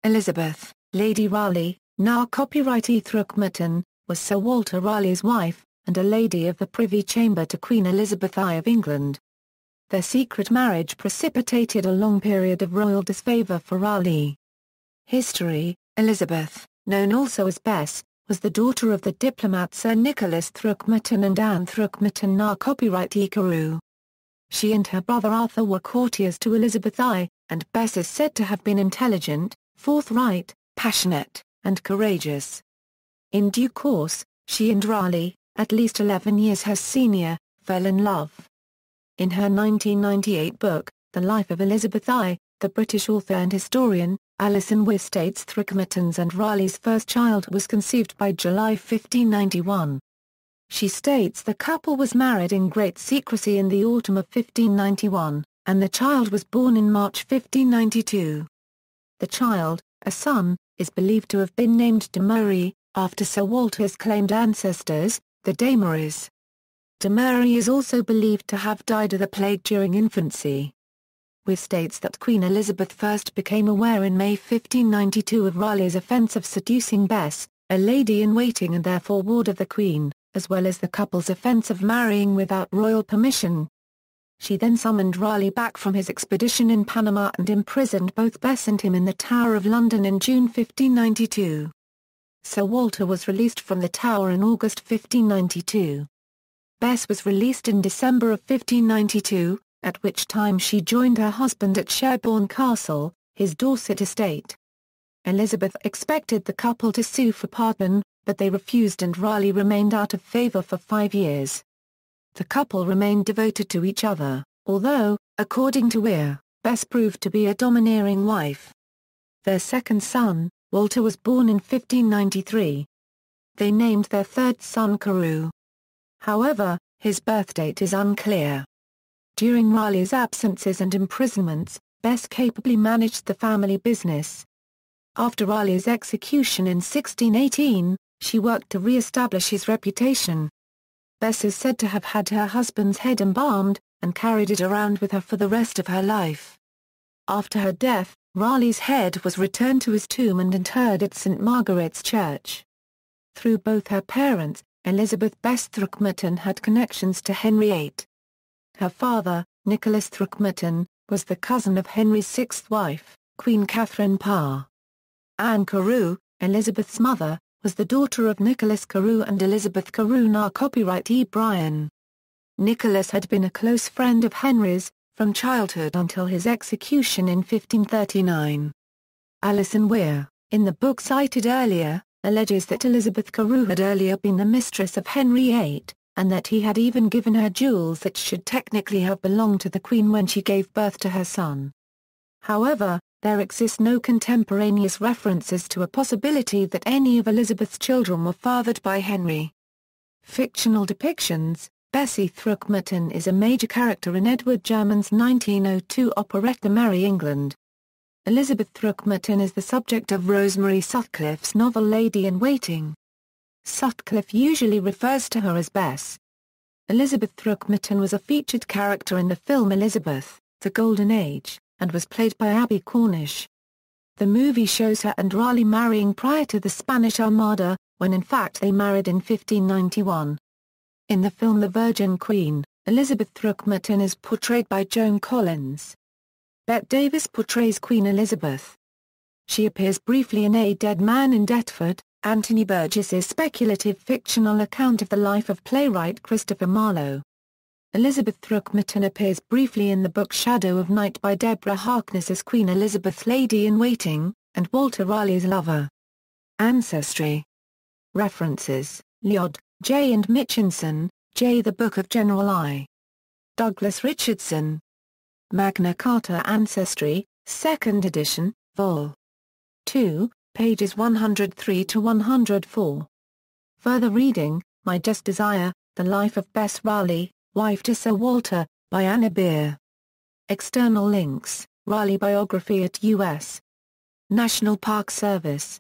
Elizabeth, Lady Raleigh, now copyrightee Throckmorton, was Sir Walter Raleigh's wife, and a Lady of the Privy Chamber to Queen Elizabeth I of England. Their secret marriage precipitated a long period of royal disfavour for Raleigh. History: Elizabeth, known also as Bess, was the daughter of the diplomat Sir Nicholas Throckmorton and Anne Throckmorton, now copyrightee Carew. She and her brother Arthur were courtiers to Elizabeth I, and Bess is said to have been intelligent, forthright, passionate, and courageous. In due course, she and Raleigh, at least 11 years her senior, fell in love. In her 1998 book, The Life of Elizabeth I, the British author and historian, Alison Weir states Throckmorton's and Raleigh's first child was conceived by July 1591. She states the couple was married in great secrecy in the autumn of 1591, and the child was born in March 1592. The child, a son, is believed to have been named de Murray, after Sir Walter's claimed ancestors, the Damerys. De Murray is also believed to have died of the plague during infancy. Weir states that Queen Elizabeth first became aware in May 1592 of Raleigh's offence of seducing Bess, a lady-in-waiting and therefore ward of the Queen, as well as the couple's offence of marrying without royal permission. She then summoned Raleigh back from his expedition in Panama and imprisoned both Bess and him in the Tower of London in June 1592. Sir Walter was released from the Tower in August 1592. Bess was released in December of 1592, at which time she joined her husband at Sherborne Castle, his Dorset estate. Elizabeth expected the couple to sue for pardon, but they refused and Raleigh remained out of favour for 5 years. The couple remained devoted to each other, although, according to Weir, Bess proved to be a domineering wife. Their second son, Walter, was born in 1593. They named their third son Carew. However, his birthdate is unclear. During Raleigh's absences and imprisonments, Bess capably managed the family business. After Raleigh's execution in 1618, she worked to re-establish his reputation. Bess is said to have had her husband's head embalmed, and carried it around with her for the rest of her life. After her death, Raleigh's head was returned to his tomb and interred at St Margaret's Church. Through both her parents, Elizabeth Bess Throckmorton had connections to Henry VIII. Her father, Nicholas Throckmorton, was the cousin of Henry's sixth wife, Queen Catherine Parr. Anne Carew, Elizabeth's mother, was the daughter of Nicholas Carew and Elizabeth Carew, now copyrightee Brian. Nicholas had been a close friend of Henry's, from childhood until his execution in 1539. Alison Weir, in the book cited earlier, alleges that Elizabeth Carew had earlier been the mistress of Henry VIII, and that he had even given her jewels that should technically have belonged to the Queen when she gave birth to her son. However, there exist no contemporaneous references to a possibility that any of Elizabeth's children were fathered by Henry. Fictional depictions: Bessie Throckmorton is a major character in Edward German's 1902 operette The Merry England. Elizabeth Throckmorton is the subject of Rosemary Sutcliffe's novel Lady-in-Waiting. Sutcliffe usually refers to her as Bess. Elizabeth Throckmorton was a featured character in the film Elizabeth, The Golden Age, and was played by Abbie Cornish. The movie shows her and Raleigh marrying prior to the Spanish Armada, when in fact they married in 1591. In the film The Virgin Queen, Elizabeth Throckmorton is portrayed by Joan Collins. Bette Davis portrays Queen Elizabeth. She appears briefly in A Dead Man in Deptford, Anthony Burgess's speculative fictional account of the life of playwright Christopher Marlowe. Elizabeth Throckmorton appears briefly in the book Shadow of Night by Deborah Harkness as Queen Elizabeth Lady-in-Waiting, and Walter Raleigh's lover. Ancestry. References: Lloyd, J. and Mitchinson, J. The Book of General I. Douglas Richardson. Magna Carta Ancestry, 2nd edition, Vol. 2, pages 103 to 104. Further reading: My Just Desire, The Life of Bess Raleigh, Wife to Sir Walter, by Anna Beer. External links: Raleigh biography at U.S. National Park Service.